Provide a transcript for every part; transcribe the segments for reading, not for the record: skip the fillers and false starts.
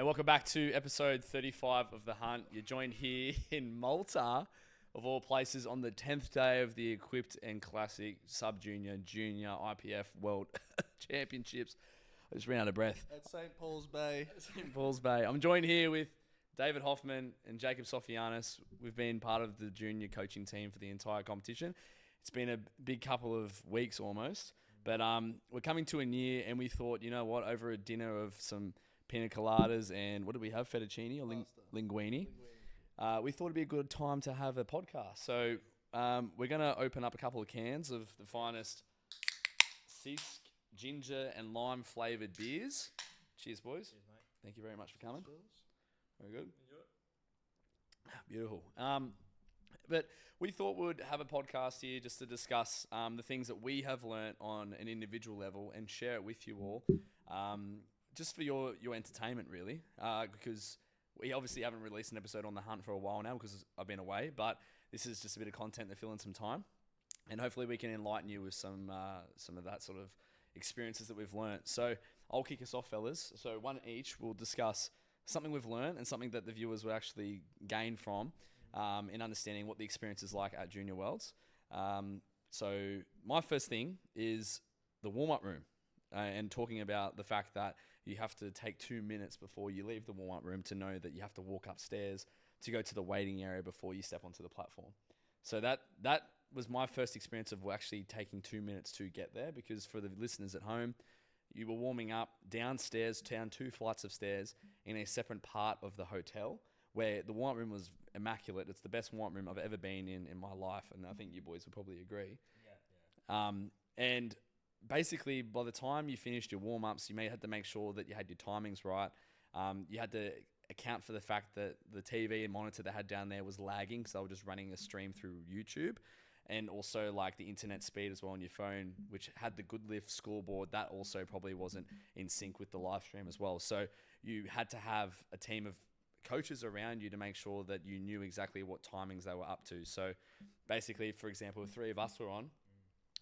And welcome back to episode 35 of The Hunt. You're joined here in Malta, of all places, on the 10th day of the Equipped and Classic Sub-Junior, Junior IPF World Championships. I just ran out of breath. At St. Paul's Bay. St. Paul's Bay. I'm joined here with David Hoffman and Jacob Sofianos. We've been part of the junior coaching team for the entire competition. It's been a big couple of weeks almost, but we're coming to a year, and we thought, you know what, over a dinner of some pina coladas and what did we have, fettuccine or linguine? We thought it'd be a good time to have a podcast. So we're going to open up a couple of cans of the finest Cisk ginger and lime flavoured beers. Cheers, boys. Cheers, mate. Thank you very much for coming. Very good. Enjoy it. Beautiful. But we thought we'd have a podcast here just to discuss the things that we have learnt on an individual level and share it with you all, just for your entertainment, really, because we obviously haven't released an episode on The Hunt for a while now because I've been away, but this is just a bit of content to fill in some time, and hopefully we can enlighten you with some of that sort of experiences that we've learnt. So I'll kick us off, fellas. So one each, we'll discuss something we've learnt and something that the viewers will actually gain from in understanding what the experience is like at Junior Worlds. So my first thing is the warm-up room and talking about the fact that you have to take 2 minutes before you leave the warm-up room to know that you have to walk upstairs to go to the waiting area before you step onto the platform. So that was my first experience of actually taking 2 minutes to get there, because for the listeners at home, you were warming up downstairs, down 2 flights of stairs in a separate part of the hotel where the warm-up room was immaculate. It's the best warm-up room I've ever been in my life, and I think you boys would probably agree. Yeah. And basically, by the time you finished your warm-ups, you may have to make sure that you had your timings right. You had to account for the fact that the TV and monitor they had down there was lagging, because they were just running a stream through YouTube. And also like the internet speed as well on your phone, which had the good lift scoreboard, that also probably wasn't in sync with the live stream as well. So you had to have a team of coaches around you to make sure that you knew exactly what timings they were up to. So basically, for example, if 3 of us were on,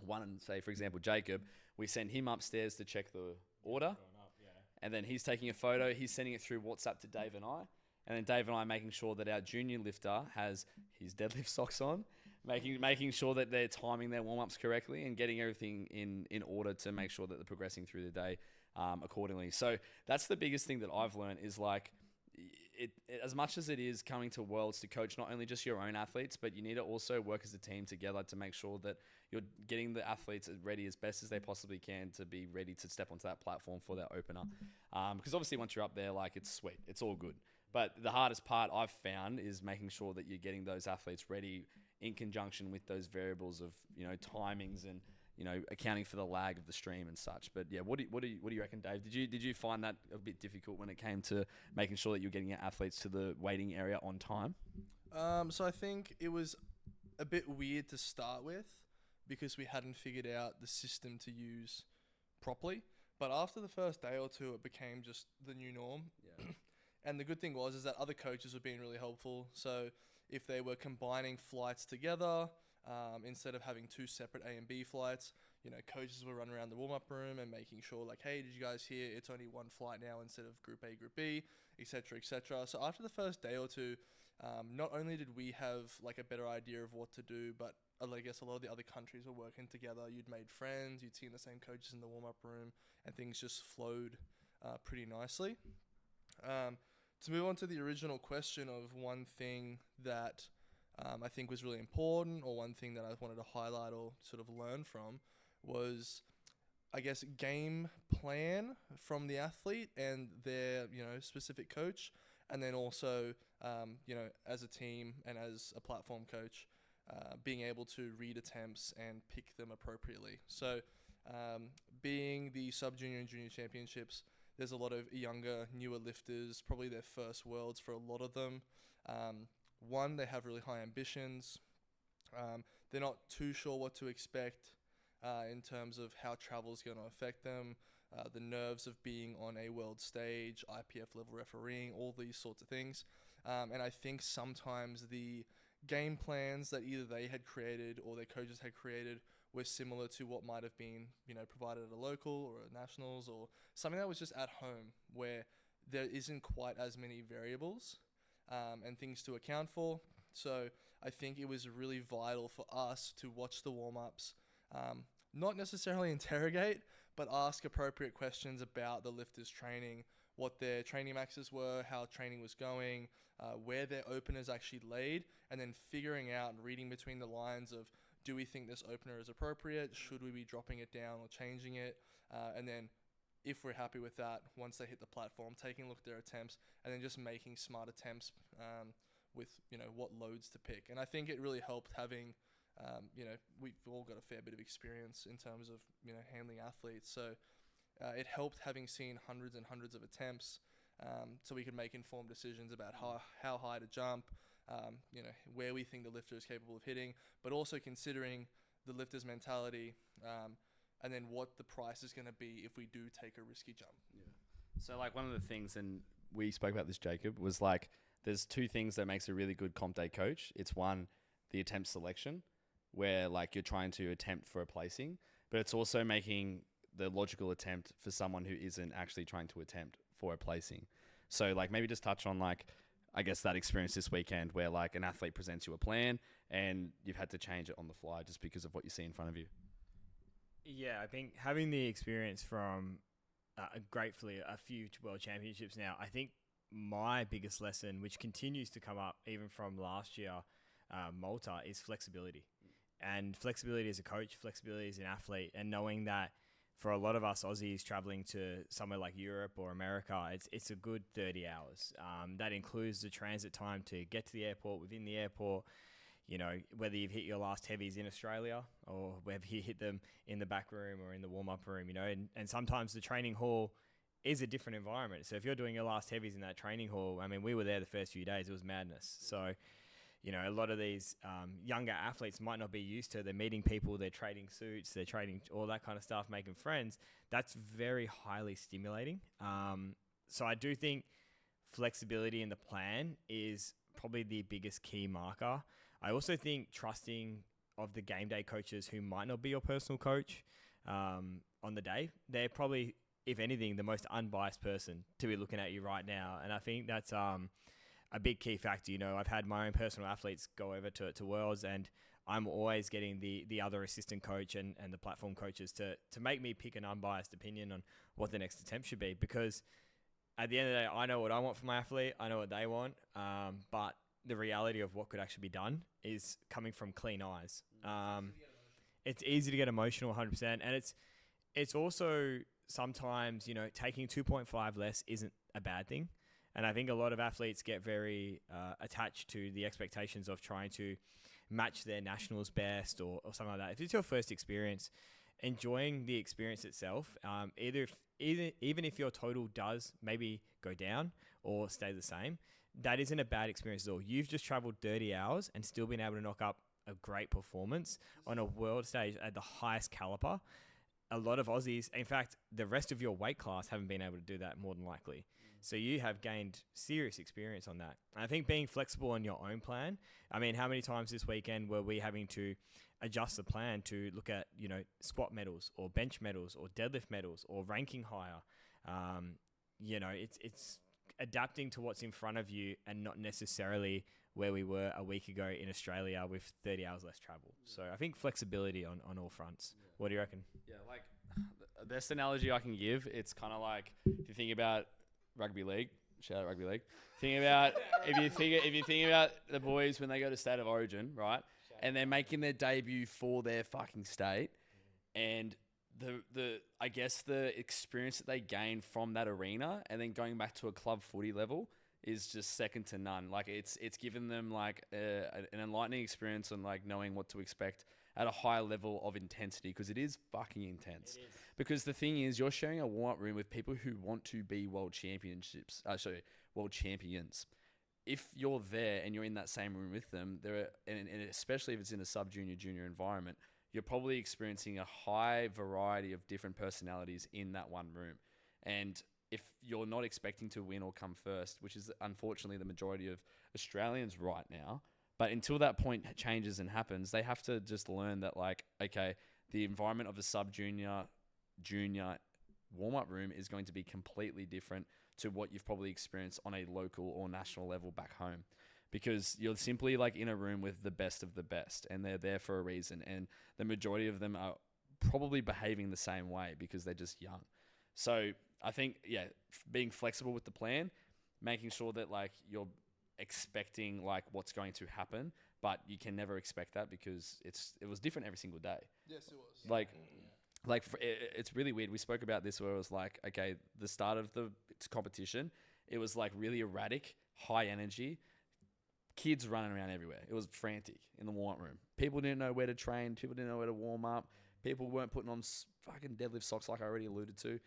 one, say for example Jacob, we send him upstairs to check the order, Up, yeah. and then he's taking a photo, he's sending it through WhatsApp to Dave and I, and then Dave and I making sure that our junior lifter has his deadlift socks on, making sure that they're timing their warm-ups correctly and getting everything in order to make sure that they're progressing through the day accordingly. So that's the biggest thing that I've learned is like, as much as it is coming to Worlds to coach not only just your own athletes, but you need to also work as a team together to make sure that you're getting the athletes ready as best as they possibly can to be ready to step onto that platform for their opener. Because obviously once you're up there, like, it's sweet, it's all good. But the hardest part I've found is making sure that you're getting those athletes ready in conjunction with those variables of, you know, timings and, you know, accounting for the lag of the stream and such. But yeah, what do you reckon, Dave? Did you find that a bit difficult when it came to making sure that you're getting your athletes to the waiting area on time? So I think it was a bit weird to start with because we hadn't figured out the system to use properly. But after the first day or two, it became just the new norm. Yeah. And the good thing is that other coaches were being really helpful. So if they were combining flights together, instead of having 2 separate A and B flights, you know, coaches would run around the warm-up room and making sure, like, hey, did you guys hear it's only 1 flight now instead of Group A, Group B, etc., etc. So after the first day or two, not only did we have like a better idea of what to do, but I guess a lot of the other countries were working together. You'd made friends, you'd seen the same coaches in the warm-up room, and things just flowed pretty nicely. To move on to the original question of one thing that I think was really important, or one thing that I wanted to highlight or sort of learn from, was, I guess, game plan from the athlete and their, you know, specific coach, and then also, you know, as a team and as a platform coach, being able to read attempts and pick them appropriately. So, being the sub-junior and junior championships, there's a lot of younger, newer lifters, probably their first Worlds for a lot of them. One, they have really high ambitions. They're not too sure what to expect in terms of how travel is going to affect them, the nerves of being on a world stage, IPF level refereeing, all these sorts of things. And I think sometimes the game plans that either they had created or their coaches had created were similar to what might have been, you know, provided at a local or a nationals or something that was just at home, where there isn't quite as many variables and things to account for. So I think it was really vital for us to watch the warm-ups, not necessarily interrogate, but ask appropriate questions about the lifters' training, what their training maxes were, how training was going, where their openers actually laid, and then figuring out and reading between the lines of, do we think this opener is appropriate? Should we be dropping it down or changing it? And then if we're happy with that, once they hit the platform, taking a look at their attempts, and then just making smart attempts with, what loads to pick. And I think it really helped having, we've all got a fair bit of experience in terms of, handling athletes. So it helped having seen hundreds and hundreds of attempts, so we could make informed decisions about how high to jump, where we think the lifter is capable of hitting, but also considering the lifter's mentality, and then what the price is going to be if we do take a risky jump. Yeah. So like one of the things, and we spoke about this, Jacob, was like there's two things that makes a really good comp day coach. It's one, the attempt selection, where like you're trying to attempt for a placing, but it's also making the logical attempt for someone who isn't actually trying to attempt for a placing. So like maybe just touch on like, I guess that experience this weekend where like an athlete presents you a plan and you've had to change it on the fly just because of what you see in front of you. Yeah, I think having the experience from gratefully a few world championships now, I think my biggest lesson, which continues to come up even from last year, Malta, is flexibility. And flexibility as a coach, flexibility as an athlete, and knowing that for a lot of us Aussies traveling to somewhere like Europe or America, it's a good 30 hours. That includes the transit time to get to the airport, within the airport, whether you've hit your last heavies in Australia or whether you hit them in the back room or in the warm-up room, and sometimes the training hall is a different environment. So if you're doing your last heavies in that training hall, I mean, we were there the first few days, it was madness. So, a lot of these younger athletes might not be used to, they're meeting people, they're trading suits, they're trading all that kind of stuff, making friends. That's very highly stimulating. So I do think flexibility in the plan is probably the biggest key marker. I also think trusting of the game day coaches who might not be your personal coach on the day, they're probably, if anything, the most unbiased person to be looking at you right now. And I think that's a big key factor. I've had my own personal athletes go over to Worlds, and I'm always getting the other assistant coach and the platform coaches to make me pick an unbiased opinion on what the next attempt should be. Because at the end of the day, I know what I want from my athlete, I know what they want, but the reality of what could actually be done is coming from clean eyes. It's easy to get emotional 100%. And it's also sometimes, taking 2.5 less isn't a bad thing. And I think a lot of athletes get very attached to the expectations of trying to match their nationals best or something like that. If it's your first experience, enjoying the experience itself, even if your total does maybe go down or stay the same, that isn't a bad experience at all. You've just traveled 30 hours and still been able to knock up a great performance on a world stage at the highest caliber. A lot of Aussies, in fact, the rest of your weight class haven't been able to do that more than likely. So you have gained serious experience on that. And I think being flexible on your own plan, I mean, how many times this weekend were we having to adjust the plan to look at, squat medals or bench medals or deadlift medals or ranking higher? It's adapting to what's in front of you and not necessarily where we were a week ago in Australia with 30 hours less travel. So I think flexibility on all fronts. What do you reckon? Yeah, like the best analogy I can give, it's kind of like if you think about rugby league, shout out rugby league. Think about if you think about the boys when they go to State of Origin, right? And they're making their debut for their fucking state, and I guess the experience that they gain from that arena and then going back to a club footy level is just second to none. Like it's given them like an enlightening experience on like knowing what to expect at a high level of intensity, because it is fucking intense. It is. Because the thing is, you're sharing a warm-up room with people who want to be world champions. If you're there and you're in that same room with them, and especially if it's in a sub-junior, junior environment, you're probably experiencing a high variety of different personalities in that one room. And if you're not expecting to win or come first, which is unfortunately the majority of Australians right now, but until that point changes and happens, they have to just learn that, like, okay, the environment of a sub-junior, junior warm-up room is going to be completely different to what you've probably experienced on a local or national level back home, because you're simply like in a room with the best of the best, and they're there for a reason, and the majority of them are probably behaving the same way because they're just young. So I think, being flexible with the plan, making sure that like you're expecting like what's going to happen, but you can never expect that because it was different every single day. Yes, it was. It's really weird. We spoke about this where it was like, okay, the start of the competition, it was like really erratic, high energy, kids running around everywhere. It was frantic in the warm-up room. People didn't know where to train. People didn't know where to warm up. People weren't putting on fucking deadlift socks like I already alluded to.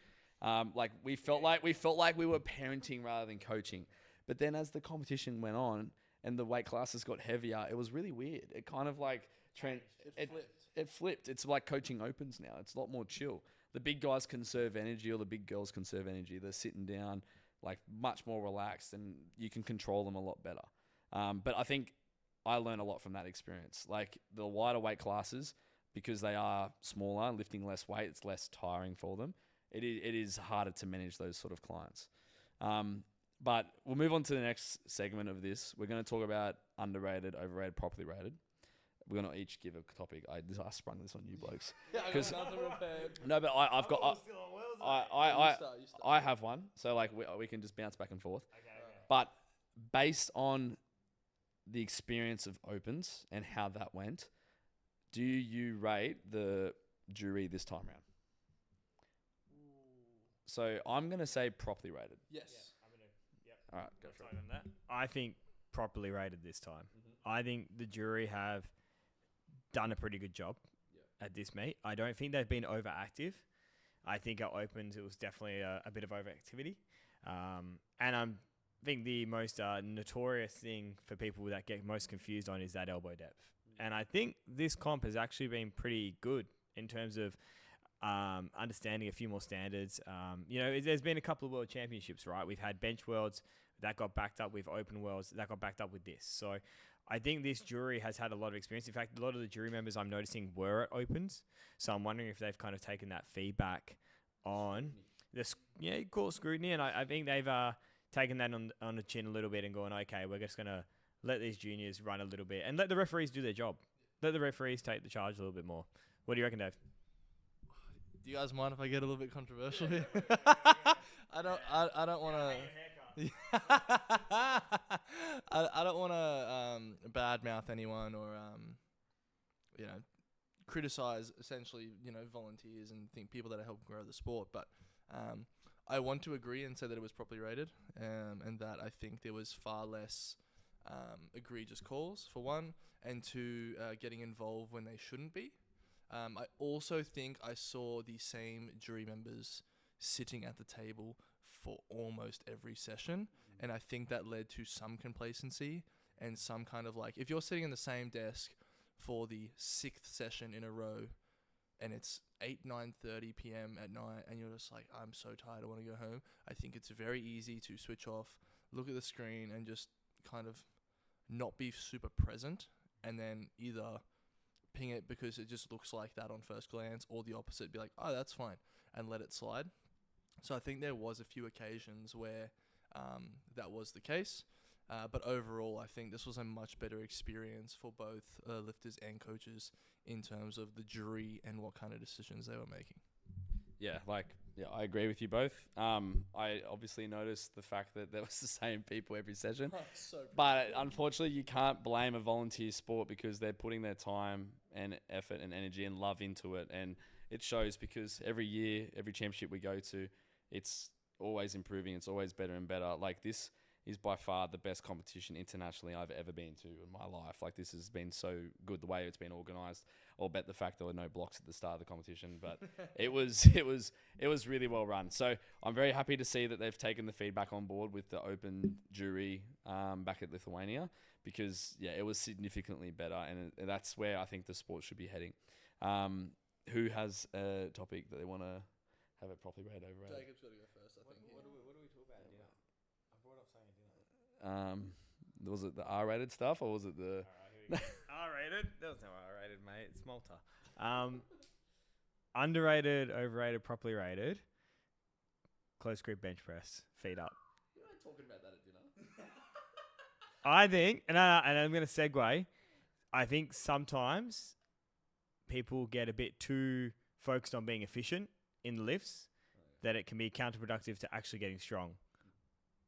We felt like we were parenting rather than coaching. But then as the competition went on and the weight classes got heavier, it was really weird. It kind of like it flipped. It's like coaching opens now. It's a lot more chill. The big guys conserve energy, or the big girls conserve energy. They're sitting down, like much more relaxed, and you can control them a lot better. But I think I learned a lot from that experience. Like the lighter weight classes, because they are smaller, lifting less weight, it's less tiring for them. It is harder to manage those sort of clients. But we'll move on to the next segment of this. We're going to talk about underrated, overrated, properly rated. We're going to each give a topic. I sprung this on you blokes. Yeah, I got nothing prepared. No, but I've got... You start. I have one, so like we can just bounce back and forth. Okay. But based on the experience of opens and how that went, do you rate the jury this time round? So I'm gonna say properly rated. Yes. I'm gonna. Yep. All right, go for it. On that. I think properly rated this time. I think the jury have done a pretty good job at this meet. I don't think they've been overactive. I think at opens it was definitely a bit of overactivity. And I think the most notorious thing for people that get most confused on is that elbow depth. And I think this comp has actually been pretty good in terms of understanding a few more standards. There's been a couple of world championships, right? We've had bench worlds that got backed up with open worlds that got backed up with this. So I think this jury has had a lot of experience. In fact, a lot of the jury members I'm noticing were at opens. So I'm wondering if they've kind of taken that feedback on this, call it scrutiny. And I think they've taken that on the chin a little bit and going, okay, we're just going to let these juniors run a little bit and let the referees do their job. Let the referees take the charge a little bit more. What do you reckon, Dave? Do you guys mind if I get a little bit controversial here? I don't want to. I don't want to badmouth anyone or criticize essentially volunteers and think people that are helping grow the sport. But I want to agree and say that it was properly rated, and that I think there was far less egregious calls for one, and two, getting involved when they shouldn't be. I also think I saw the same jury members sitting at the table for almost every session, and I think that led to some complacency and some kind of like, if you're sitting in the same desk for the 6th session in a row and it's 9:30 p.m. at night and you're just like, I'm so tired, I want to go home, I think it's very easy to switch off, look at the screen and just kind of not be super present, and then either ping it because it just looks like that on first glance, or the opposite, be like, oh, that's fine, and let it slide. So I think there was a few occasions where that was the case. But overall, I think this was a much better experience for both lifters and coaches in terms of the jury and what kind of decisions they were making. I agree with you both. I obviously noticed the fact that there was the same people every session. But unfortunately, you can't blame a volunteer sport because they're putting their time and effort and energy and love into it. And it shows because every year, every championship we go to, it's always improving. It's always better and better. Like, this is by far the best competition internationally I've ever been to in my life. Like, this has been so good the way it's been organised. I'll bet the fact there were no blocks at the start of the competition, but it was really well run. So I'm very happy to see that they've taken the feedback on board with the open jury back at Lithuania, because it was significantly better, and that's where I think the sport should be heading. Who has a topic that they want to have it properly rated over? Jacob's got to go first, I think. What do we talk about? I brought up something. Was it the R-rated stuff, or was it the... R-rated? There was no R-rated, mate. It's Malta. Underrated, overrated, properly rated. Close grip bench press. Feet up. talking about that at dinner. I think, and I'm going to segue. I think sometimes people get a bit too focused on being efficient in the lifts that it can be counterproductive to actually getting strong.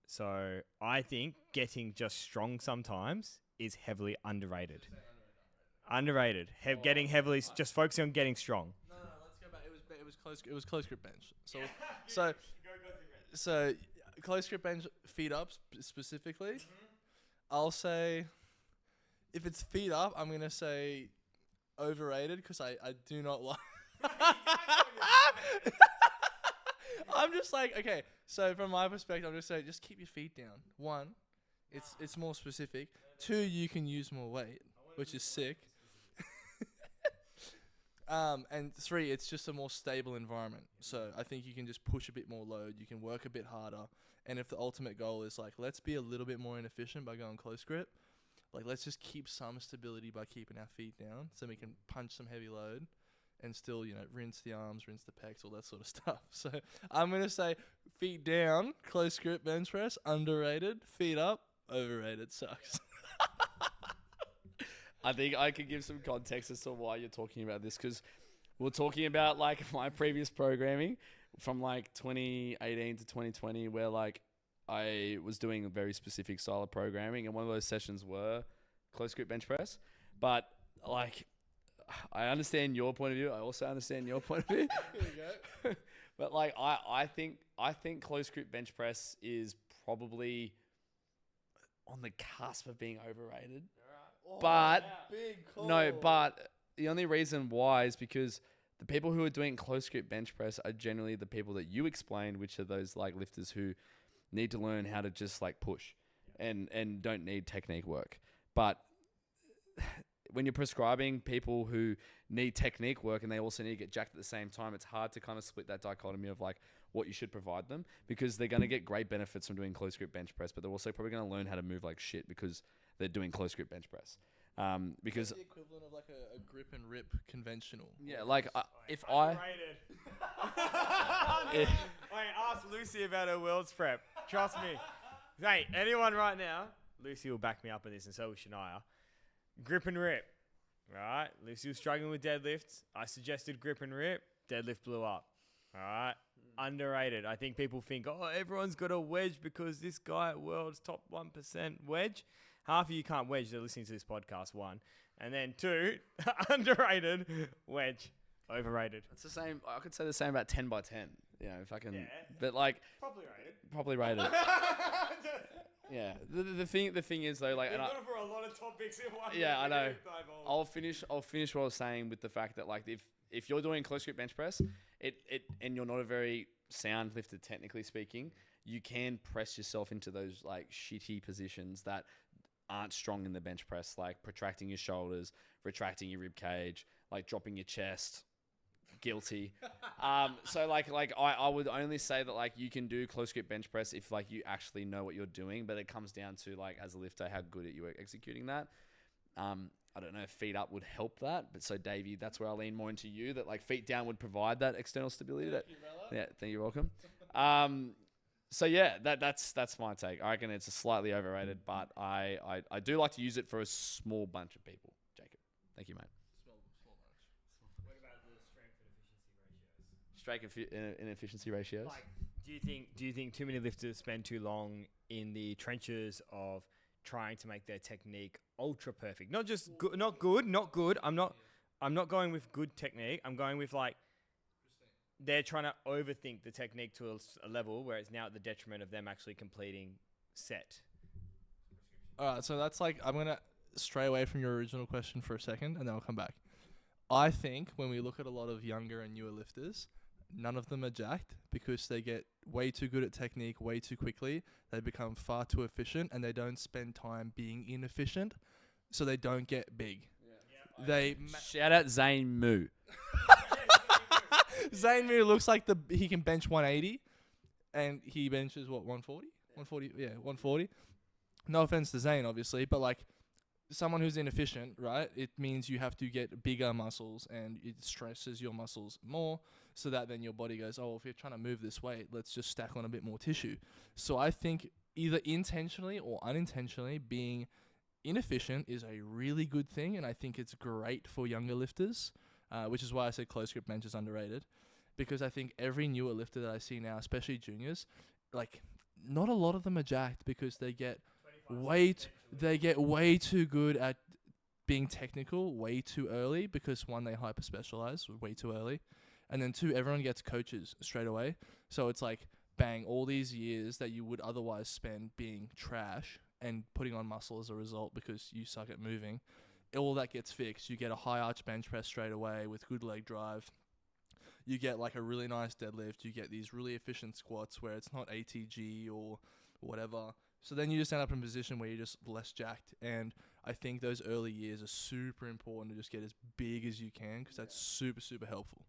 So I think getting just strong sometimes is heavily underrated. Underrated. Getting heavily, just focusing on getting strong. No, let's go back. It was close grip bench. So close grip bench, feet up specifically. I'll say, if it's feet up, I'm gonna say overrated because I do not like. I'm just like, okay. So from my perspective, I'm just saying, just keep your feet down. One, it's more specific. Two, you can use more weight, which is sick. And three, it's just a more stable environment. So I think you can just push a bit more load. You can work a bit harder. And if the ultimate goal is like, let's be a little bit more inefficient by going close grip, like let's just keep some stability by keeping our feet down so we can punch some heavy load and still, rinse the arms, rinse the pecs, all that sort of stuff. So I'm going to say feet down, close grip bench press, underrated. Feet up, overrated, sucks. I think I could give some context as to why you're talking about this, because we're talking about like my previous programming from like 2018 to 2020, where like I was doing a very specific style of programming, and one of those sessions were close grip bench press. But like, I understand your point of view. I also understand your point of view. Here we go. But like, I think close grip bench press is probably on the cusp of being overrated. Oh, But big call. no, but the only reason why is because the people who are doing close grip bench press are generally the people that you explained, which are those like lifters who need to learn how to just like push and don't need technique work. But when you're prescribing people who need technique work and they also need to get jacked at the same time, it's hard to kind of split that dichotomy of like what you should provide them, because they're going to get great benefits from doing close grip bench press, but they're also probably going to learn how to move like shit because they're doing close grip bench press. Because the equivalent of like a grip and rip conventional. yeah, like if Underrated. Wait, ask Lucy about her Worlds prep. Trust me. Hey, anyone right now, Lucy will back me up on this, and so will Shania. Grip and rip. Right? Lucy was struggling with deadlifts. I suggested grip and rip. Deadlift blew up. Alright? Underrated. I think people think, oh, everyone's got a wedge because this guy at World's top 1% wedge. Half of you can't wedge. They're listening to this podcast, one. And then two, underrated, wedge, overrated. it's the same, I could say the same about 10 by 10. You know, if I can, Yeah. but like Probably rated. probably rated. Yeah. The thing is though, like, We've and I, got for a lot of topics in one. Yeah, I know. I'll I'll finish what I was saying with the fact that like if you're doing close grip bench press, it and you're not a very sound lifter technically speaking, you can press yourself into those like shitty positions that aren't strong in the bench press, like protracting your shoulders, retracting your rib cage, like dropping your chest. Guilty. So like I would only say that like you can do close grip bench press if like you actually know what you're doing, but it comes down to like as a lifter how good you are executing that. I don't know if feet up would help that, but so Davey, that's where I lean more into you, that like feet down would provide that external stability. Thank you, welcome. So yeah, that's my take. I reckon it's a slightly overrated, but I do like to use it for a small bunch of people. Jacob, thank you, mate. What about the strength and efficiency ratios? Strength and efficiency ratios. Like, do you think too many lifters spend too long in the trenches of trying to make their technique ultra perfect? Not just good, not good. I'm not going with good technique. I'm going with like they're trying to overthink the technique to a level where it's now at the detriment of them actually completing set. All right, so that's like, I'm going to stray away from your original question for a second, and then I'll come back. I think when we look at a lot of younger and newer lifters, none of them are jacked because they get way too good at technique way too quickly. They become far too efficient, and they don't spend time being inefficient, so they don't get big. Shout out Zane Moo. Zane Mir looks like he can bench 180, and he benches what, 140? 140, yeah, 140. No offense to Zane, obviously, but like someone who's inefficient, right? It means you have to get bigger muscles, and it stresses your muscles more, so that then your body goes, oh, if you're trying to move this weight, let's just stack on a bit more tissue. So I think either intentionally or unintentionally being inefficient is a really good thing, and I think it's great for younger lifters, which is why I say close grip bench is underrated, because I think every newer lifter that I see now, especially juniors, like not a lot of them are jacked because they get way too good at being technical way too early, because one, they hyper specialize way too early, and then two, everyone gets coaches straight away. So it's like, bang, all these years that you would otherwise spend being trash and putting on muscle as a result because you suck at moving, all that gets fixed. You get a high arch bench press straight away with good leg drive. You get like a really nice deadlift. You get these really efficient squats where it's not ATG or whatever. So then you just end up in a position where you're just less jacked. And I think those early years are super important to just get as big as you can, because that's super, super helpful.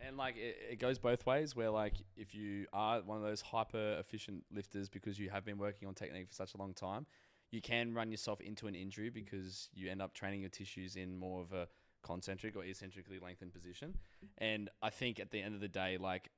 And like it goes both ways, where like if you are one of those hyper efficient lifters because you have been working on technique for such a long time, you can run yourself into an injury because you end up training your tissues in more of a concentric or eccentrically lengthened position. And I think at the end of the day, like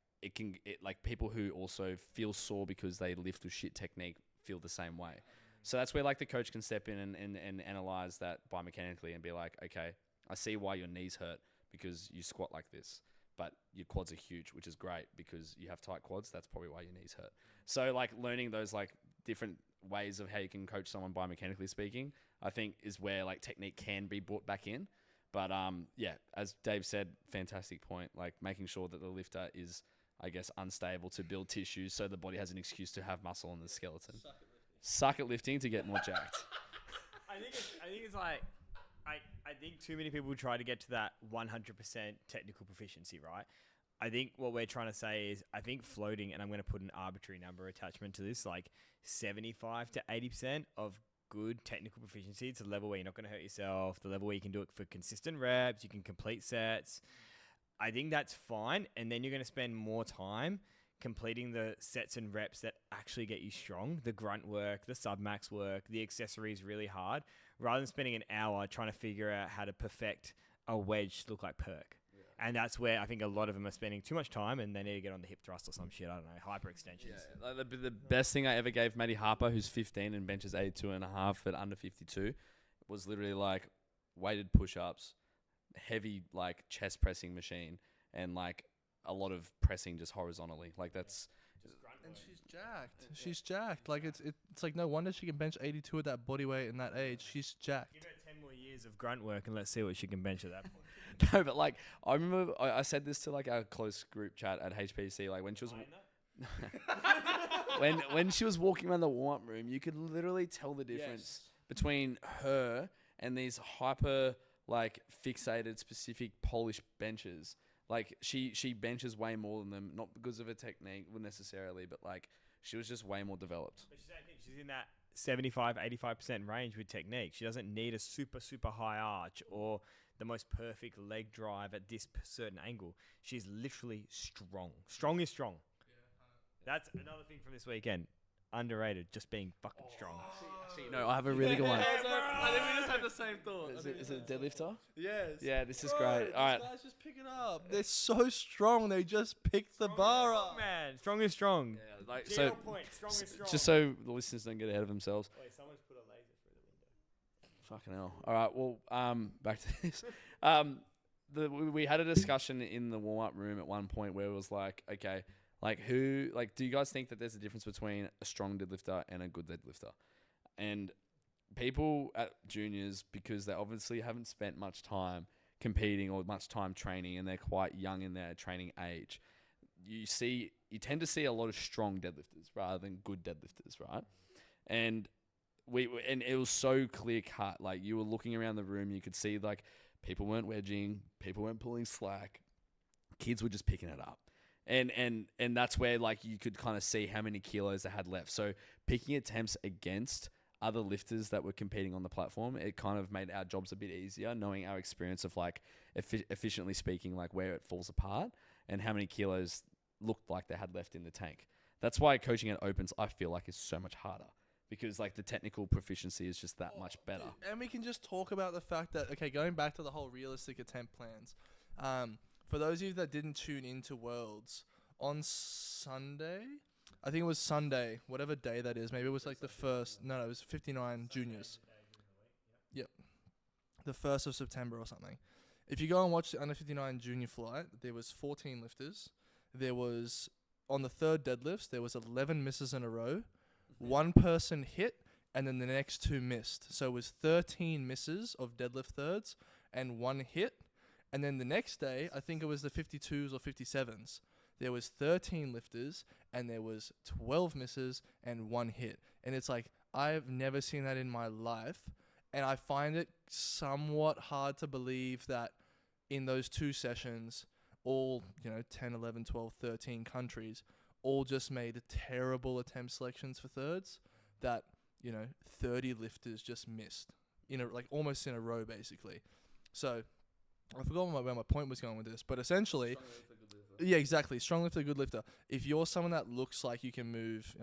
like people who also feel sore because they lift with shit technique feel the same way. So that's where like the coach can step in and analyze that biomechanically and be like, okay, I see why your knees hurt because you squat like this. But your quads are huge, which is great because you have tight quads. That's probably why your knees hurt. So like learning those like different ways of how you can coach someone biomechanically speaking, I think is where like technique can be brought back in. But yeah, as Dave said, fantastic point. Like making sure that the lifter is, I guess, unstable to build tissues so the body has an excuse to have muscle in the skeleton. Suck at lifting to get more jacked. I think it's like, I think too many people try to get to that 100% technical proficiency, right? I think what we're trying to say is, I think floating, and I'm going to put an arbitrary number attachment to this, like 75 to 80% of good technical proficiency. It's a level where you're not going to hurt yourself, the level where you can do it for consistent reps, you can complete sets. I think that's fine. And then you're going to spend more time completing the sets and reps that actually get you strong, the grunt work, the submax work, the accessories really hard, rather than spending an hour trying to figure out how to perfect a wedge to look like perk. Yeah. And that's where I think a lot of them are spending too much time, and they need to get on the hip thrust or some shit, I don't know, hyperextensions. Yeah, like the best thing I ever gave Matty Harper, who's 15 and benches 82.5 at under 52, was literally like weighted push-ups, heavy like chest pressing machine, and like a lot of pressing just horizontally. Like that's... And she's jacked. She's jacked. Like it's like no wonder she can bench 82 at that body weight in that age. She's jacked. Give her 10 more years of grunt work and let's see what she can bench at that point. No, but like I remember I said this to like our close group chat at HPC. Like when she was when she was walking around the warm-up room, you could literally tell the difference between her and these hyper like fixated specific polished benches. Like she benches way more than them, not because of her technique necessarily, but like she was just way more developed. But she's in that 75, 85% range with technique. She doesn't need a super, super high arch or the most perfect leg drive at this certain angle. She's literally strong. Strong is strong. That's another thing from this weekend. Underrated, just being fucking strong. No, I have a really good one. I think we just had the same thought. Is it a deadlifter? Yes. Yeah, this is great. All right. Guys just pick it up. They're so strong. They just picked the bar up. Man, strong is strong. Yeah, like, Zero point, strong is strong. Just so the listeners don't get ahead of themselves. Wait, someone's put a laser through the window. Fucking hell. All right, well, back to this. We had a discussion in the warm-up room at one point where it was like, okay, like do you guys think that there's a difference between a strong deadlifter and a good deadlifter? And people at juniors, because they obviously haven't spent much time competing or much time training, and they're quite young in their training age, you tend to see a lot of strong deadlifters rather than good deadlifters, right? And it was so clear cut. Like you were looking around the room, you could see like people weren't wedging, people weren't pulling slack, kids were just picking it up. And that's where like you could kind of see how many kilos they had left. So picking attempts against other lifters that were competing on the platform, it kind of made our jobs a bit easier, knowing our experience of like efficiently speaking, like where it falls apart and how many kilos looked like they had left in the tank. That's why coaching at opens, I feel like, is so much harder, because like the technical proficiency is just that much better. And we can just talk about the fact that, okay, going back to the whole realistic attempt plans, for those of you that didn't tune into Worlds, on Sunday, I think it was Sunday, whatever day that is. Maybe it was like the first. No, it was 59 juniors. Yep. The 1st of September or something. If you go and watch the under 59 junior flight, there was 14 lifters. There was, on the third deadlifts, there was 11 misses in a row. One person hit, and then the next 2 missed. So it was 13 misses of deadlift thirds and 1 hit. And then the next day, I think it was the 52s or 57s. There was 13 lifters, and there was 12 misses and 1 hit. And it's like, I've never seen that in my life. And I find it somewhat hard to believe that in those 2 sessions, all, 10, 11, 12, 13 countries all just made terrible attempt selections for thirds that, 30 lifters just missed, almost in a row, basically. So I forgot where my point was going with this, but essentially, yeah, exactly. Strong lifter, good lifter. If you're someone that looks like you can move,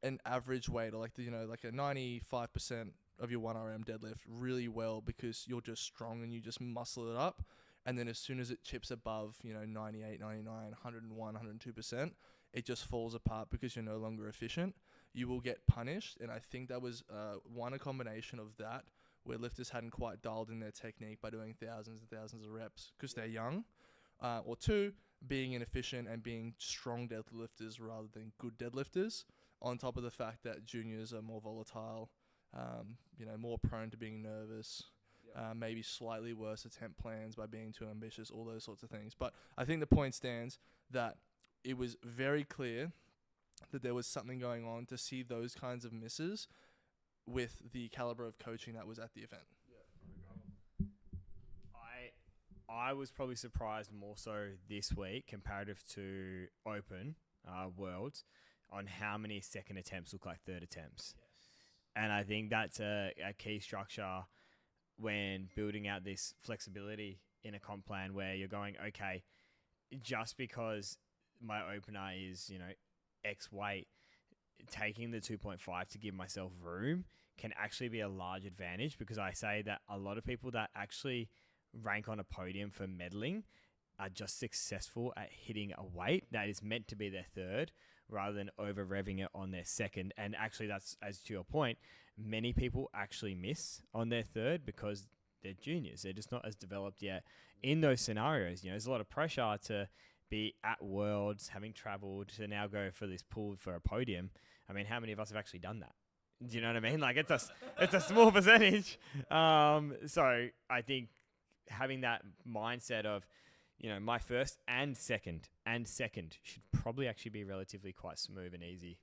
an average weight, or like a 95% of your 1RM deadlift really well because you're just strong and you just muscle it up, and then as soon as it chips above 98, 99, 101, 102%, it just falls apart because you're no longer efficient. You will get punished, and I think that was a combination of that, where lifters hadn't quite dialed in their technique by doing thousands and thousands of reps because they're young, or 2, being inefficient and being strong deadlifters rather than good deadlifters, on top of the fact that juniors are more volatile, more prone to being nervous, maybe slightly worse attempt plans by being too ambitious, all those sorts of things. But I think the point stands that it was very clear that there was something going on to see those kinds of misses with the caliber of coaching that was at the event. I was probably surprised more so this week comparative to Open Worlds on how many second attempts look like third attempts. Yes. And I think that's a key structure when building out this flexibility in a comp plan, where you're going, okay, just because my opener is, X weight, taking the 2.5 to give myself room can actually be a large advantage, because I say that a lot of people that actually rank on a podium for medaling are just successful at hitting a weight that is meant to be their third rather than over revving it on their second. And actually, that's, as to your point, many people actually miss on their third because they're juniors. They're just not as developed yet. In those scenarios, there's a lot of pressure to be at Worlds, having traveled, to now go for this pool for a podium. I mean, how many of us have actually done that? Do you know what I mean? Like, it's a small percentage. So I think having that mindset of, my first and second should probably actually be relatively quite smooth and easy.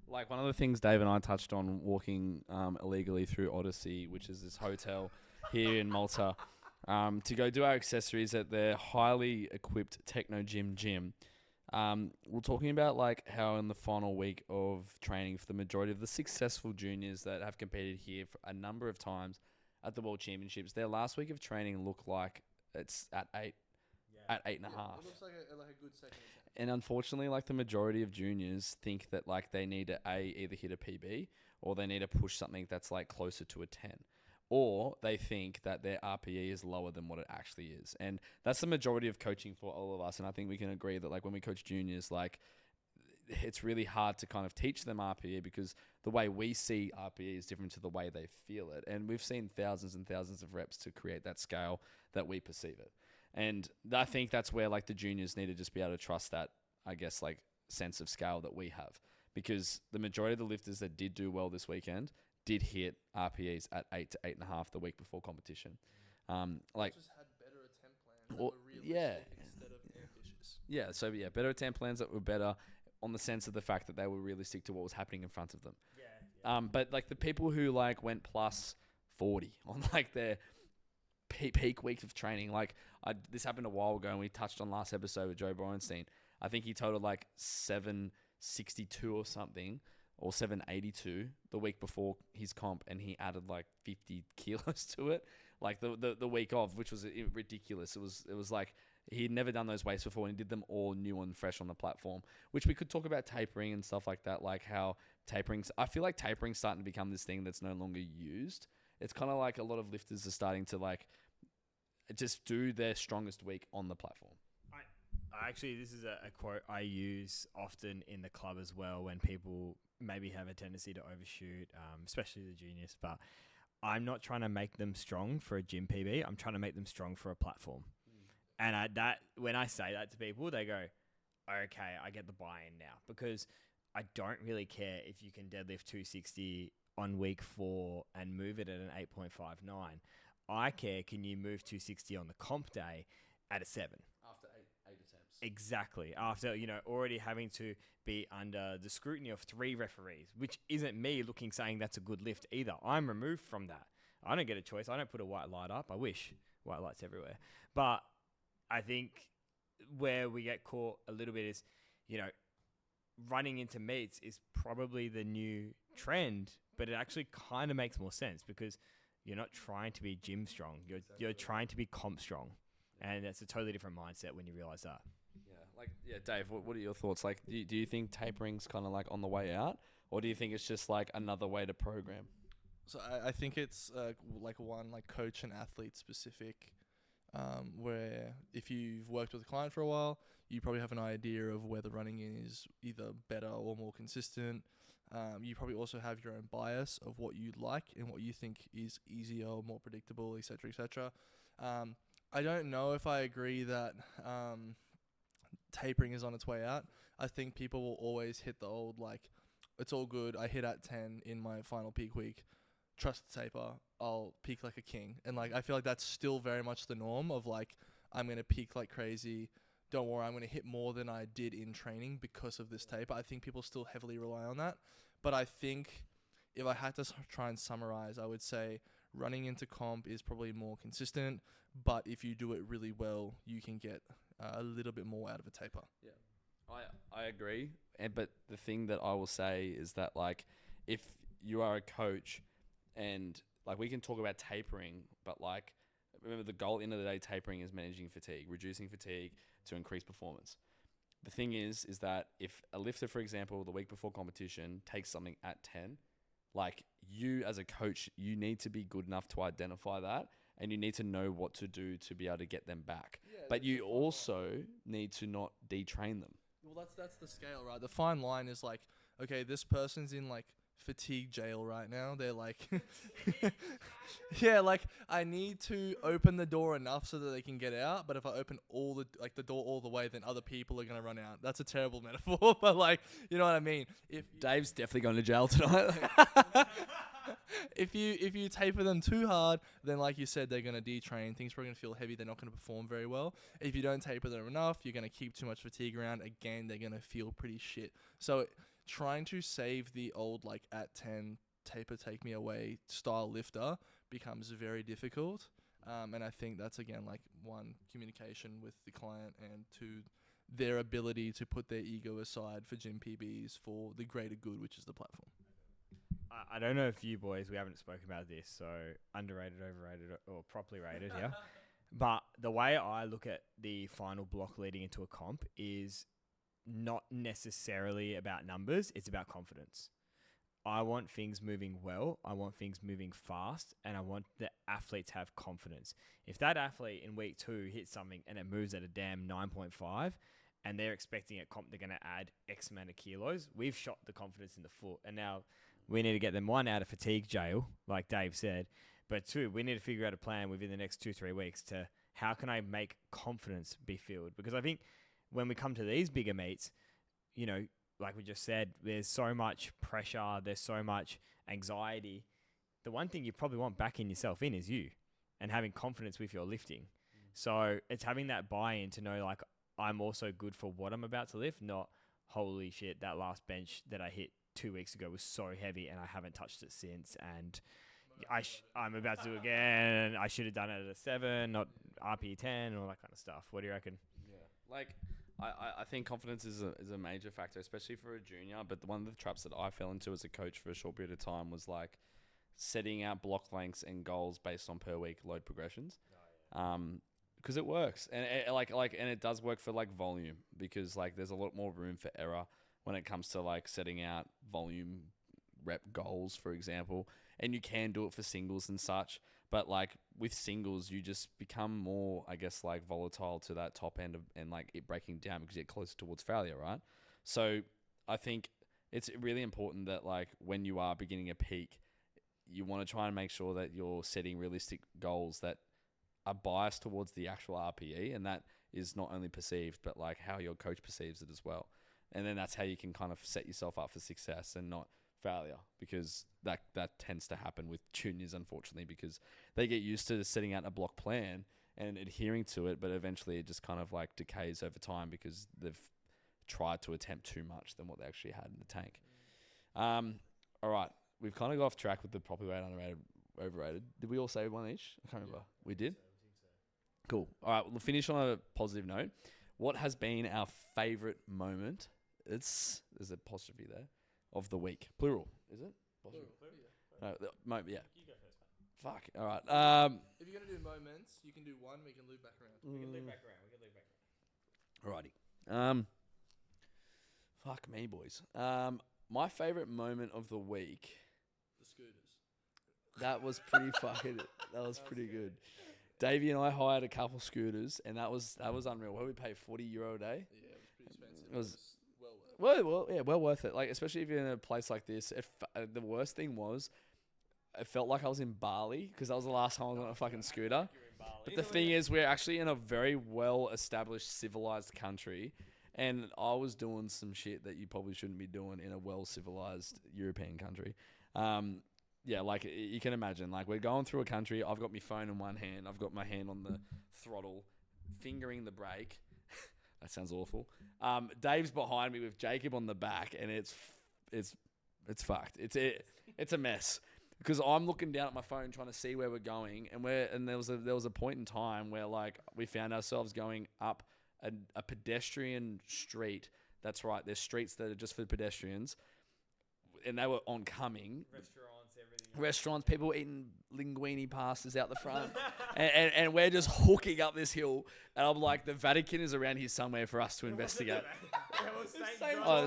Like, one of the things Dave and I touched on walking illegally through Odyssey, which is this hotel here in Malta, to go do our accessories at their highly equipped Techno Gym. We're talking about like how in the final week of training for the majority of the successful juniors that have competed here for a number of times at the World Championships, their last week of training looked like it's at 8. At 8.5. It looks like a good second attempt. And unfortunately, like, the majority of juniors think that like they need to either hit a PB or they need to push something that's like closer to a 10, or they think that their RPE is lower than what it actually is. And that's the majority of coaching for all of us. And I think we can agree that like when we coach juniors, like, it's really hard to kind of teach them RPE because the way we see RPE is different to the way they feel it. And we've seen thousands and thousands of reps to create that scale that we perceive it. And I think that's where like the juniors need to just be able to trust that, I guess, like sense of scale that we have, because the majority of the lifters that did do well this weekend did hit RPEs at 8 to 8.5 the week before competition. Like, just had better attempt plans that were realistic instead of ambitious. Yeah, so yeah, better attempt plans that were better on the sense of the fact that they were realistic to what was happening in front of them. Yeah. But like the people who like went plus 40 on like their peak week of training, like this happened a while ago and we touched on last episode with Joe Borenstein. I think he totaled like 762 or something, or 782 the week before his comp, and he added like 50 kilos to it, like the week of, which was ridiculous. It was like he'd never done those weights before, and he did them all new and fresh on the platform, which we could talk about tapering and stuff like that, like how I feel like tapering's starting to become this thing that's no longer used. It's kind of like a lot of lifters are starting to like just do their strongest week on the platform. I Actually, this is a quote I use often in the club as well when people maybe have a tendency to overshoot, especially the juniors. But I'm not trying to make them strong for a gym PB. I'm trying to make them strong for a platform. And when I say that to people, they go, okay, I get the buy-in now. Because I don't really care if you can deadlift 260 on week 4 and move it at an 8.59. I care, can you move 260 on the comp day at a 7? After eight attempts. Exactly. After, already having to be under the scrutiny of 3 referees, which isn't me saying that's a good lift either. I'm removed from that. I don't get a choice. I don't put a white light up. I wish. White lights everywhere. But I think where we get caught a little bit is, running into meets is probably the new trend, but it actually kind of makes more sense because you're not trying to be gym strong. You're trying to be comp strong. And that's a totally different mindset when you realize that. Dave, what are your thoughts? Like, do you think tapering's kind of like on the way out, or do you think it's just like another way to program? So I think it's like coach and athlete specific, where if you've worked with a client for a while, you probably have an idea of where the running is either better or more consistent. You probably also have your own bias of what you like and what you think is easier or more predictable, etc., etc. I don't know if I agree that tapering is on its way out. I think people will always hit the old, it's all good, I hit at 10 in my final peak week, trust the taper, I'll peak like a king. And I feel like that's still very much the norm of I'm going to peak like crazy, don't worry, I'm going to hit more than I did in training because of this taper. I think people still heavily rely on that. But I think if I had to try and summarize, I would say running into comp is probably more consistent, but if you do it really well, you can get a little bit more out of a taper. Yeah, I agree. But the thing that I will say is that if you are a coach and we can talk about tapering, but remember the goal at the end of the day, tapering is managing fatigue, reducing fatigue to increase performance. The thing is that if a lifter, for example, the week before competition takes something at 10, you as a coach, you need to be good enough to identify that and you need to know what to do to be able to get them back. Yeah, but you also need to not detrain them. Well, that's the scale, right? The fine line is okay, this person's in fatigue jail right now. They're yeah, I need to open the door enough so that they can get out. But if I open the door all the way, then other people are gonna run out. That's a terrible metaphor, but you know what I mean. If Dave's definitely going to jail tonight. if you taper them too hard, then like you said, they're gonna detrain. Things are gonna feel heavy. They're not gonna perform very well. If you don't taper them enough, you're gonna keep too much fatigue around. Again, they're gonna feel pretty shit. So trying to save the old at 10 taper take me away style lifter becomes very difficult. And I think that's again one, communication with the client, and two, their ability to put their ego aside for gym PBs for the greater good, which is the platform. I don't know if you boys, we haven't spoken about this, so underrated, overrated, or properly rated, yeah. But the way I look at the final block leading into a comp is not necessarily about numbers, it's about confidence. I want things moving well, I want things moving fast, and I want the athletes to have confidence. If that athlete in week 2 hits something and it moves at a damn 9.5, and they're expecting at comp they're going to add X amount of kilos, we've shot the confidence in the foot. And now we need to get them, 1, out of fatigue jail, like Dave said, but 2, we need to figure out a plan within the next 2-3 weeks to how can I make confidence be filled? Because I think when we come to these bigger meets, like we just said, there's so much pressure, there's so much anxiety. The one thing you probably want backing yourself in is you and having confidence with your lifting. So it's having that buy-in to know I'm also good for what I'm about to lift, not holy shit, that last bench that I hit 2 weeks ago was so heavy and I haven't touched it since, and I'm about to do it again. I should have done it at a 7, not RP 10, and all that kind of stuff. What do you reckon? Yeah, I think confidence is a major factor, especially for a junior. But one of the traps that I fell into as a coach for a short period of time was setting out block lengths and goals based on per week load progressions. Because it works, and it does work for volume, because there's a lot more room for error when it comes to setting out volume rep goals, for example, and you can do it for singles and such. But with singles, you just become more, I guess, like volatile to that top end and like it breaking down because you get closer towards failure, right? So I think it's really important that like when you are beginning a peak, you want to try and make sure that you're setting realistic goals that are biased towards the actual RPE, and that is not only perceived, but like how your coach perceives it as well. And then that's how you can kind of set yourself up for success and not failure, because that tends to happen with juniors, unfortunately, because they get used to setting out a block plan and adhering to it, but eventually it just kind of like decays over time because they've tried to attempt too much than what they actually had in the tank. All right, we've kind of got off track with the properly rated, underrated, overrated. Did we all say one each? I can't remember. We did? Cool. All right, we'll finish on a positive note. What has been our favourite moment? There's an apostrophe there, of the week. Plural, is it? Plural. No, yeah. You go first, mate. Fuck. All right. If you're gonna do moments, you can do one. We can loop back around. We can loop back around. Alrighty. Fuck me, boys. My favourite moment of the week. The scooters. That was pretty fucking. That was pretty good. Davey and I hired a couple scooters, and that was unreal. What did we pay? €40 a day. Yeah, it was pretty expensive. It was well worth it. well worth it. Like, especially if you're in a place like this. The worst thing was, it felt like I was in Bali because that was the last time I was on a fucking scooter. But the thing is, we're actually in a very well-established, civilized country, and I was doing some shit that you probably shouldn't be doing in a well-civilized European country. Yeah, like you can imagine, like we're going through a country. I've got my phone in one hand. I've got my hand on the throttle, fingering the brake. That sounds awful. Dave's behind me with Jacob on the back, and it's fucked. It's a mess because I'm looking down at my phone trying to see where we're going, and there was a point in time where like we found ourselves going up a pedestrian street. That's right. There's streets that are just for pedestrians, and they were oncoming. Restaurants, people eating linguine pastas out the front, and we're just hooking up this hill, and I'm like, the Vatican is around here somewhere for us to investigate.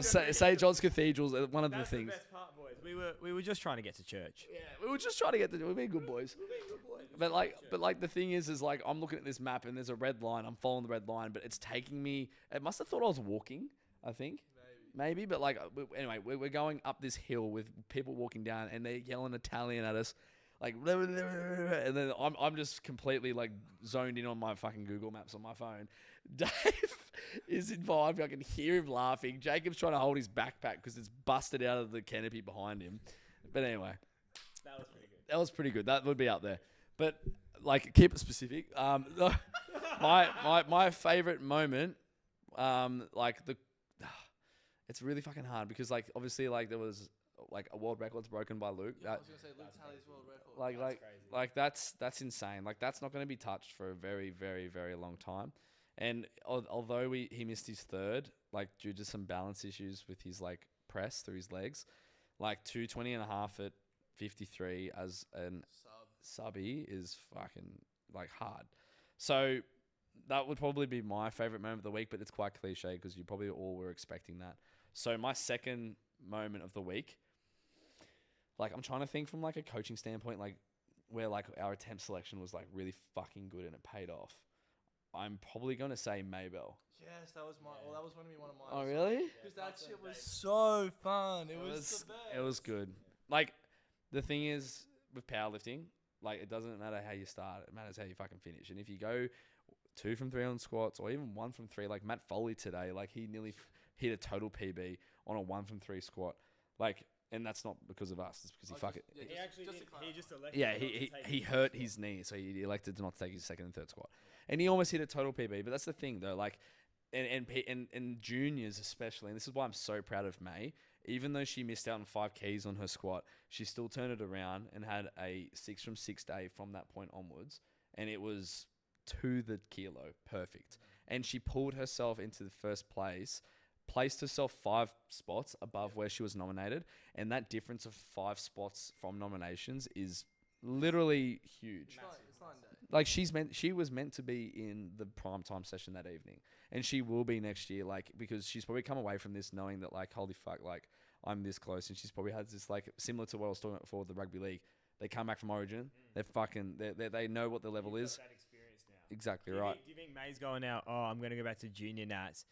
St. John's Cathedral's one of the things. That's the best part, boys. We were just trying to get to church. Yeah, we were just trying to we're being good boys. But like the thing is like I'm looking at this map and there's a red line. I'm following the red line, but it's taking me. It must have thought I was walking. I think. Maybe, but like, anyway, we're going up this hill with people walking down, and they're yelling Italian at us, like, and then I'm just completely like zoned in on my fucking Google Maps on my phone. Dave is involved. I can hear him laughing. Jacob's trying to hold his backpack because it's busted out of the canopy behind him. But anyway, That was pretty good. that was pretty good. That would be up there. But like, keep it specific. My favorite moment, it's really fucking hard because like obviously like there was like a world record's broken by Luke. Yeah, I was gonna say Luke Talley's world record. That's insane. Like that's not going to be touched for a very, very, very long time. And although he missed his third, like due to some balance issues with his like press through his legs, like 220.5 at 53 as an subby is fucking like hard. So that would probably be my favorite moment of the week, but it's quite cliche because you probably all were expecting that. So my second moment of the week, like I'm trying to think from like a coaching standpoint, like where like our attempt selection was like really fucking good and it paid off. I'm probably going to say Maybell. Yes, that was that was one of mine. Oh, really? Because that shit was so fun. It was the best. It was good. Like the thing is with powerlifting, like it doesn't matter how you start. It matters how you fucking finish. And if you go 2 from 3 on squats or even 1 from 3, like Matt Foley today, like he nearly hit a total PB on a 1 from 3 squat. Like, and that's not because of us. It's because he fucking. Yeah, he actually did. He just elected. Yeah, not to take he his hurt squat. his knee, so he elected to not take his second and third squat, and he almost hit a total PB. But that's the thing, though. Like, and juniors especially, and this is why I'm so proud of May. Even though she missed out on 5 keys on her squat, she still turned it around and had a 6 from 6 day from that point onwards, and it was to the kilo, perfect. And she pulled herself into the first place, placed herself 5 spots above where she was nominated, and that difference of 5 spots from nominations is literally huge. It's night and day. Like she was meant to be in the prime time session that evening, and she will be next year. Like because she's probably come away from this knowing that like holy fuck, like I'm this close, and she's probably had this like similar to what I was talking about before with the rugby league. they come back from Origin. They know what the level is. That experience now. Exactly Do you right. think May's going out, oh, I'm going to go back to junior nats.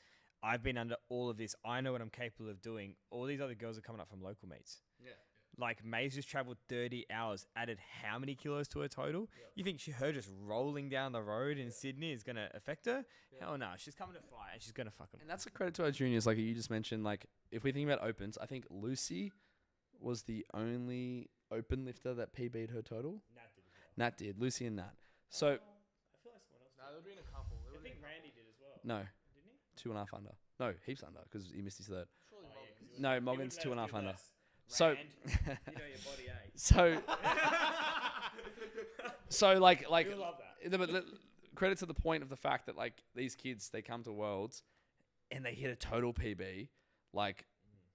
I've been under all of this. I know what I'm capable of doing. All these other girls are coming up from local meets. Yeah. Like, May's just traveled 30 hours, added how many kilos to her total? You think her just rolling down the road in Sydney is going to affect her? Hell no. She's coming to fight, and she's going to fuck 'em. And that's a credit to our juniors, like you just mentioned. Like, if we think about opens, I think Lucy was the only open lifter that PB'd her total. Nat did. Lucy and Nat. So, I feel like someone else No, there would have been a couple. I think Randy did as well. no, Didn't he? 2.5 under. No, heaps under because he missed his third. Surely Morgan. No, Morgan's 2.5 under. So, You know your body, eh? so, so like, You love that. but credit to the point of the fact that like these kids, they come to Worlds and they hit a total PB, like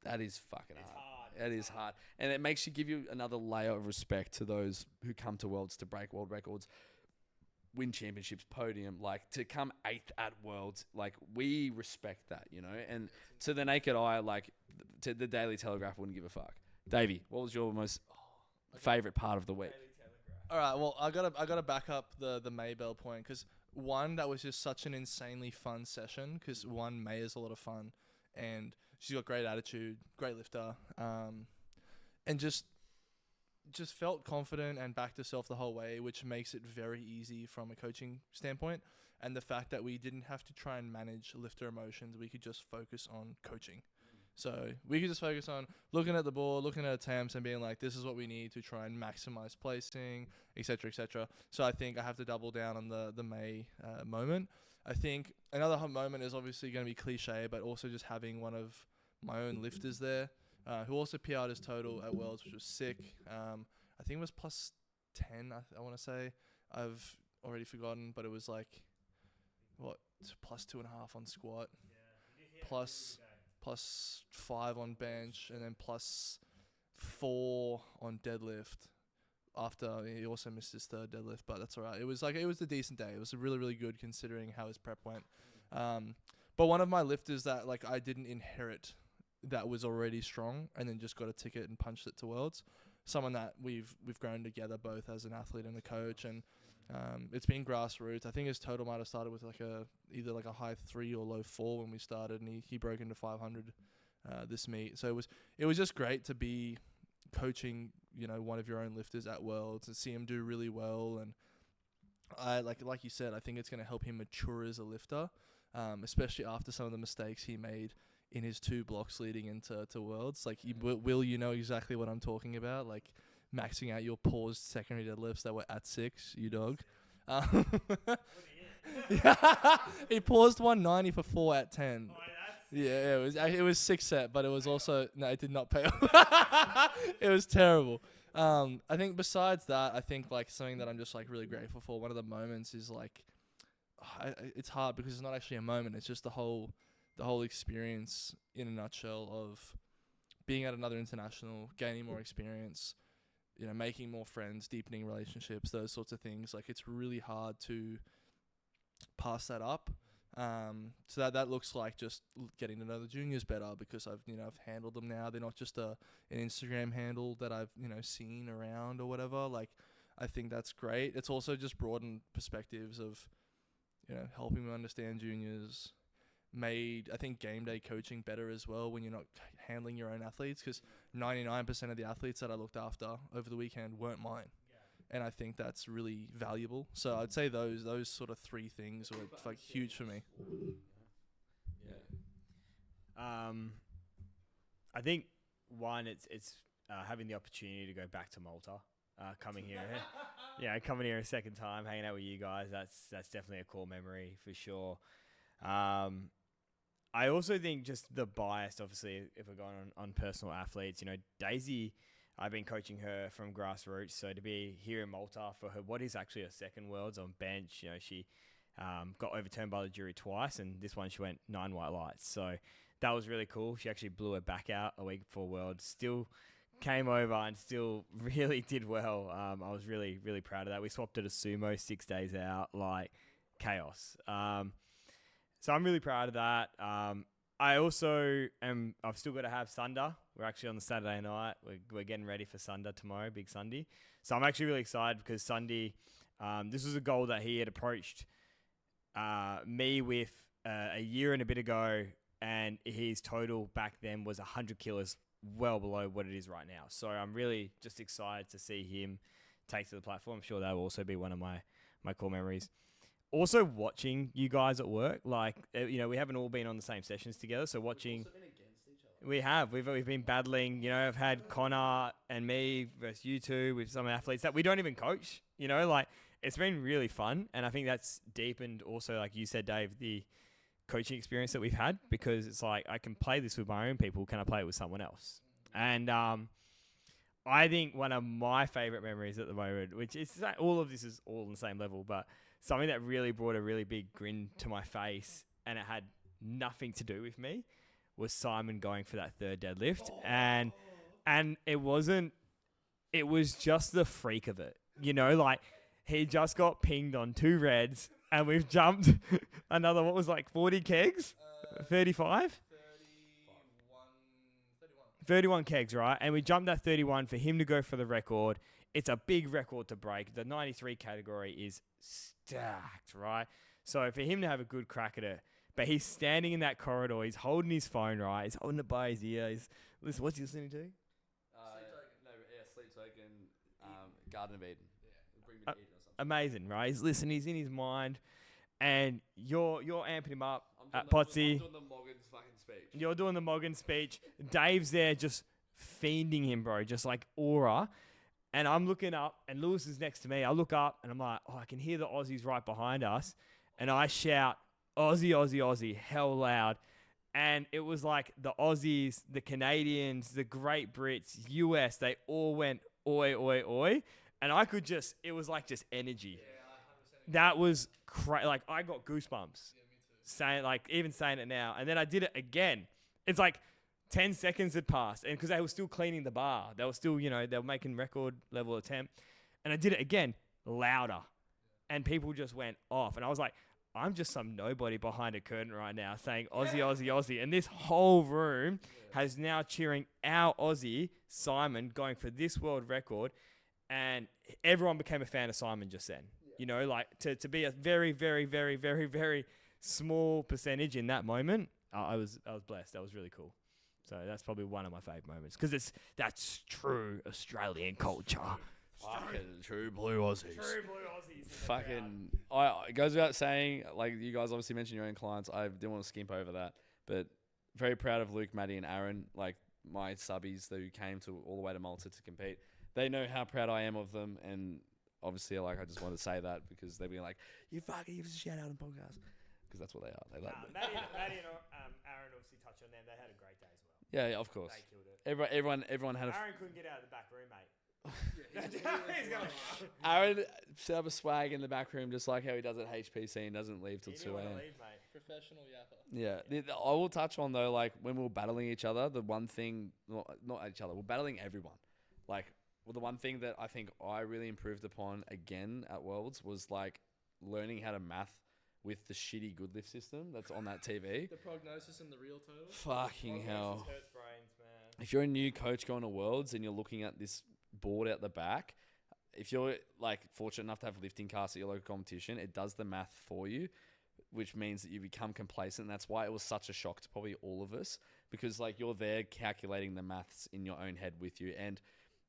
that is fucking hard. It is hard, and it makes you give you another layer of respect to those who come to Worlds to break world records, win championships, podium, like to come 8th at Worlds. Like we respect that, you know. And to the naked eye, like to the Daily Telegraph wouldn't give a fuck. Davey, what was your most favorite part of the week? All right, well, I gotta back up the Maybell point because one, that was just such an insanely fun session because one, May is a lot of fun and she's got great attitude, great lifter, and just felt confident and backed herself the whole way, which makes it very easy from a coaching standpoint. And the fact that we didn't have to try and manage lifter emotions, we could just focus on coaching. So we could just focus on looking at the board, looking at attempts, and being like, this is what we need to try and maximize placing, etc., etc. So I think I have to double down on the May moment. I think another moment is obviously going to be cliche, but also just having one of my own lifters there, who also PR'd his total at Worlds, which was sick. I think it was plus 10, I want to say. I've already forgotten, but it was like, what, plus 2.5 on squat, plus 5 on bench, and then plus 4 on deadlift. After he also missed his third deadlift, but that's all right. It was a decent day. It was really, really good considering how his prep went. But one of my lifters that like I didn't inherit that was already strong and then just got a ticket and punched it to Worlds. Someone that we've grown together both as an athlete and a coach, and it's been grassroots. I think his total might have started with either a high 3 or low 4 when we started, and he broke into 500 this meet. So it was just great to be coaching, you know, one of your own lifters at Worlds and see him do really well. And I like you said, I think it's going to help him mature as a lifter, especially after some of the mistakes he made in his 2 blocks leading into Worlds. Like, will you know exactly what I'm talking about? Like maxing out your paused secondary deadlifts that were at 6, you dog. He paused 190 for 4 at 10. Yeah, it was 6 set, but it was also it did not pay off. It was terrible. I think besides that, I think like something that I'm just like really grateful for. One of the moments is like, it's hard because it's not actually a moment. It's just the whole experience in a nutshell of being at another international, gaining more experience, you know, making more friends, deepening relationships, those sorts of things. Like it's really hard to pass that up. So that looks like just getting to know the juniors better because I've handled them now. They're not just an Instagram handle that I've, seen around or whatever. Like, I think that's great. It's also just broadened perspectives of, helping me understand juniors. Made, I think, game day coaching better as well when you're not handling your own athletes, because 99% of the athletes that I looked after over the weekend weren't mine. And I think that's really valuable. So I'd say those sort of 3 things were like huge for me. I think one, it's having the opportunity to go back to Malta, coming here, coming here a second time, hanging out with you guys. That's definitely a core memory for sure. I also think just the bias, obviously, if we're going on personal athletes, Daisy, I've been coaching her from grassroots, so to be here in Malta for her, what is actually her second Worlds on bench, she got overturned by the jury twice, and this one she went 9 white lights. So that was really cool. She actually blew her back out a week before Worlds, still came over and still really did well. I was really, really proud of that. We swapped her to sumo 6 days out, like chaos. So I'm really proud of that. I also am. I've still got to have Sunder. We're actually on the Saturday night. We're getting ready for Sunder tomorrow, big Sunday. So I'm actually really excited because Sunday, this was a goal that he had approached me with a year and a bit ago, and his total back then was 100 kilos, well below what it is right now. So I'm really just excited to see him take to the platform. I'm sure that will also be one of my core memories. Also watching you guys at work, like, we haven't all been on the same sessions together, so watching. We've also been against each other. We have. We've been battling. I've had Connor and me versus you two with some athletes that we don't even coach. It's been really fun, and I think that's deepened also, like you said, Dave, the coaching experience that we've had, because it's like I can play this with my own people. Can I play it with someone else? And I think one of my favorite memories at the moment, which is all of this is all on the same level, but something that really brought a really big grin to my face, and it had nothing to do with me, was Simon going for that third deadlift. And it wasn't, it was just the freak of it. He just got pinged on 2 reds, and we've jumped another, 40 kegs? 35? 31 kegs, right? And we jumped that 31 for him to go for the record. It's a big record to break. The 93 category is stacked, right? So for him to have a good crack at it, but he's standing in that corridor, he's holding his phone, right? He's holding it by his ear. Listen, what's he listening to? Sleep Token, Garden of Eden. Bring me to Eden or something. Amazing, right? He's listening, he's in his mind, and you're amping him up at Potsy. I'm doing the Morgan's fucking speech. You're doing the Morgan speech. Dave's there just fiending him, bro, just like aura. And I'm looking up, and Lewis is next to me. I look up, and I'm like, I can hear the Aussies right behind us. And I shout, Aussie, Aussie, Aussie, hell loud. And it was like the Aussies, the Canadians, the Great Brits, US, they all went, oi, oi, oi. And I could just, it was like just energy. Yeah, that was crazy. Like, I got goosebumps. Yeah, me too. Even saying it now. And then I did it again. It's like 10 seconds had passed. And because they were still cleaning the bar. They were still, they were making record level attempt. And I did it again, louder. And people just went off. And I was like, I'm just some nobody behind a curtain right now saying Aussie, Aussie, Aussie. And this whole room has now cheering our Aussie, Simon, going for this world record. And everyone became a fan of Simon just then. To be a very, very, very, very, very small percentage in that moment, I was blessed. That was really cool. So that's probably one of my favourite moments, because that's true Australian culture. Fucking true blue Aussies. Fucking, it goes without saying, like, you guys obviously mentioned your own clients. I didn't want to skimp over that, but very proud of Luke, Maddie, and Aaron, like my subbies who came all the way to Malta to compete. They know how proud I am of them, and obviously, like, I just wanted to say that because they'd be like, you fucking give us a shout out on the podcast, because that's what they are. They love it. Maddie and Aaron obviously touched on them. They had a great day as well. Yeah, of course. They killed it. Everyone had Aaron couldn't get out of the back room, mate. Aaron set up a swag in the back room, just like how he does at HPC and doesn't leave till 2 a.m. Professional yapper. Yeah. I will touch on, though, like, when we were battling each other, the one thing, not each other, we're battling everyone. Like, the one thing that I think I really improved upon again at Worlds was, like, learning how to math with the shitty good lift system that's on that TV. The prognosis and the real total. Fucking hell. Hurts brains, man. If you're a new coach going to Worlds and you're looking at this board out the back, if you're, like, fortunate enough to have lifting casts at your local competition, it does the math for you, which means that you become complacent. And that's why it was such a shock to probably all of us, because, like, you're there calculating the maths in your own head with you. And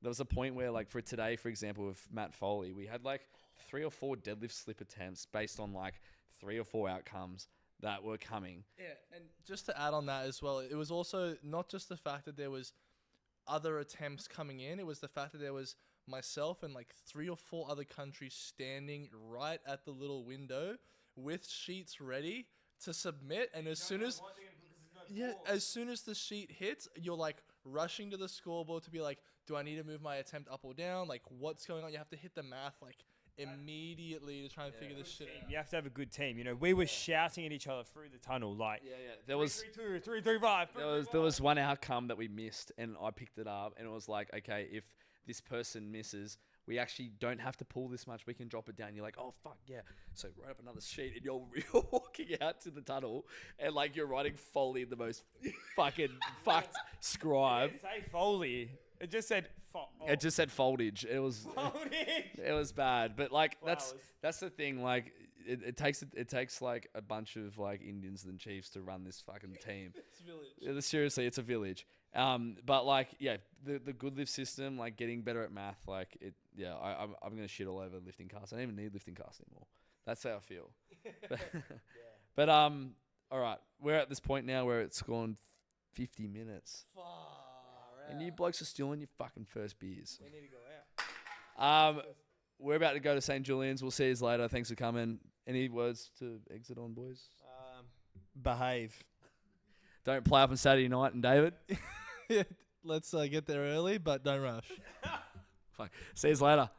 there was a point where, like, for today, for example, with Matt Foley, we had like 3 or 4 deadlift slip attempts based on like 3 or 4 outcomes that were coming. Yeah, and just to add on that as well, it was also not just the fact that there was other attempts coming in, it was the fact that there was myself and like 3 or 4 other countries standing right at the little window with sheets ready to submit. And as soon as the sheet hits, you're like rushing to the scoreboard to be like, do I need to move my attempt up or down? Like, what's going on? You have to hit the math like immediately to try and figure this shit out. You have to have a good team. We were shouting at each other through the tunnel, like, There was 3-3-2, 3-3-5. There was one outcome that we missed, and I picked it up, and it was like, okay, if this person misses, we actually don't have to pull this much. We can drop it down. You're like, oh, fuck, yeah. So write up another sheet and you're walking out to the tunnel and like you're writing Foley in the most fucking fucked scribe. It didn't say Foley. It just said It just said foldage. It was it was bad. But like Flowers. that's the thing. Like it takes like a bunch of like Indians and Chiefs to run this fucking team. It's village. Yeah, seriously, it's a village. But like, yeah, the good lift system, like getting better at math, like it. Yeah, I'm gonna shit all over lifting cast. I don't even need lifting cast anymore. That's how I feel. But all right, we're at this point now where it's gone 50 minutes, Far and out. you blokes are still on your fucking first beers. We need to go out. We're about to go to St. Julian's. We'll see you later. Thanks for coming. Any words to exit on, boys? Behave. Don't play up on Saturday night, and David. Let's get there early, but don't rush. Fuck. See you later.